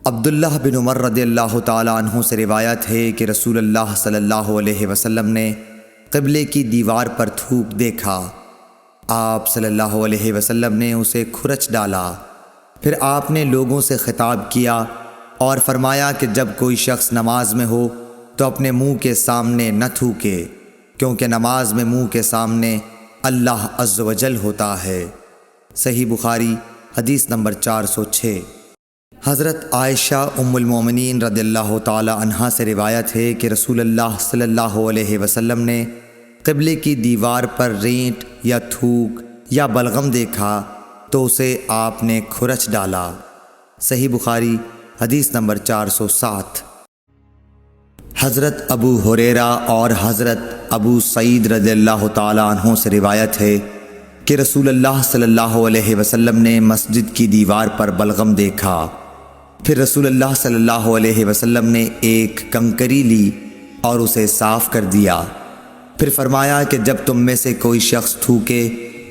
عبداللہ بن عمر رضی اللہ تعالیٰ عنہ سے روایت ہے کہ رسول اللہ صلی اللہ علیہ وسلم نے قبلے کی دیوار پر تھوک دیکھا۔ آپ صلی اللہ علیہ وسلم نے اسے کھرچ ڈالا۔ پھر آپ نے لوگوں سے خطاب کیا اور فرمایا کہ جب کوئی شخص نماز میں ہو تو اپنے منہ کے سامنے نہ تھوکے، کیونکہ نماز میں منہ کے سامنے اللہ عز و جل ہوتا ہے۔ صحیح بخاری حدیث نمبر 406۔ حضرت عائشہ ام المومنین رضی اللہ تعالی عنہا سے روایت ہے کہ رسول اللہ صلی اللہ علیہ وسلم نے قبلے کی دیوار پر رینٹ یا تھوک یا بلغم دیکھا تو اسے آپ نے کھرچ ڈالا۔ صحیح بخاری حدیث نمبر 407۔ حضرت ابو ہریرہ اور حضرت ابو سعید رضی اللہ تعالی عنہ سے روایت ہے کہ رسول اللہ صلی اللہ علیہ وسلم نے مسجد کی دیوار پر بلغم دیکھا۔ پھر رسول اللہ صلی اللہ علیہ وسلم نے ایک کنکری لی اور اسے صاف کر دیا۔ پھر فرمایا کہ جب تم میں سے کوئی شخص تھوکے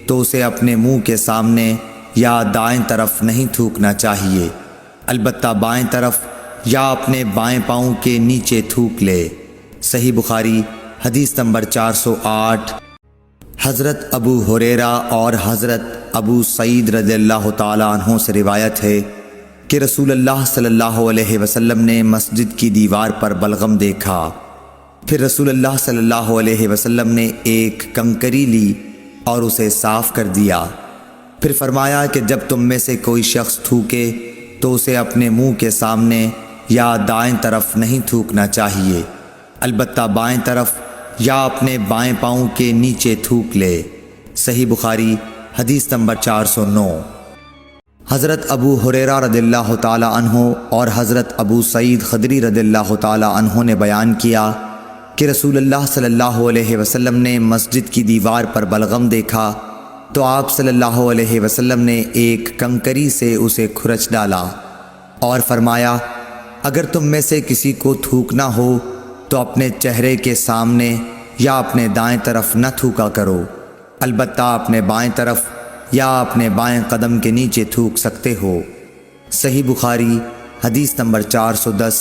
تو اسے اپنے منہ کے سامنے یا دائیں طرف نہیں تھوکنا چاہیے، البتہ بائیں طرف یا اپنے بائیں پاؤں کے نیچے تھوک لے۔ صحیح بخاری حدیث نمبر 408۔ حضرت ابو ہریرہ اور حضرت ابو سعید رضی اللہ تعالی عنہ سے روایت ہے کہ رسول اللہ صلی اللہ علیہ وسلم نے مسجد کی دیوار پر بلغم دیکھا۔ پھر رسول اللہ صلی اللہ علیہ وسلم نے ایک کنکری لی اور اسے صاف کر دیا۔ پھر فرمایا کہ جب تم میں سے کوئی شخص تھوکے تو اسے اپنے منہ کے سامنے یا دائیں طرف نہیں تھوکنا چاہیے، البتہ بائیں طرف یا اپنے بائیں پاؤں کے نیچے تھوک لے۔ صحیح بخاری حدیث نمبر 409۔ حضرت ابو ہریرہ رضی اللہ تعالی عنہ اور حضرت ابو سعید خدری رضی اللہ تعالی عنہ نے بیان کیا کہ رسول اللہ صلی اللہ علیہ وسلم نے مسجد کی دیوار پر بلغم دیکھا تو آپ صلی اللہ علیہ وسلم نے ایک کنکری سے اسے کھرچ ڈالا اور فرمایا، اگر تم میں سے کسی کو تھوکنا ہو تو اپنے چہرے کے سامنے یا اپنے دائیں طرف نہ تھوکا کرو، البتہ اپنے بائیں طرف یا اپنے بائیں قدم کے نیچے تھوک سکتے ہو۔ صحیح بخاری حدیث نمبر 410۔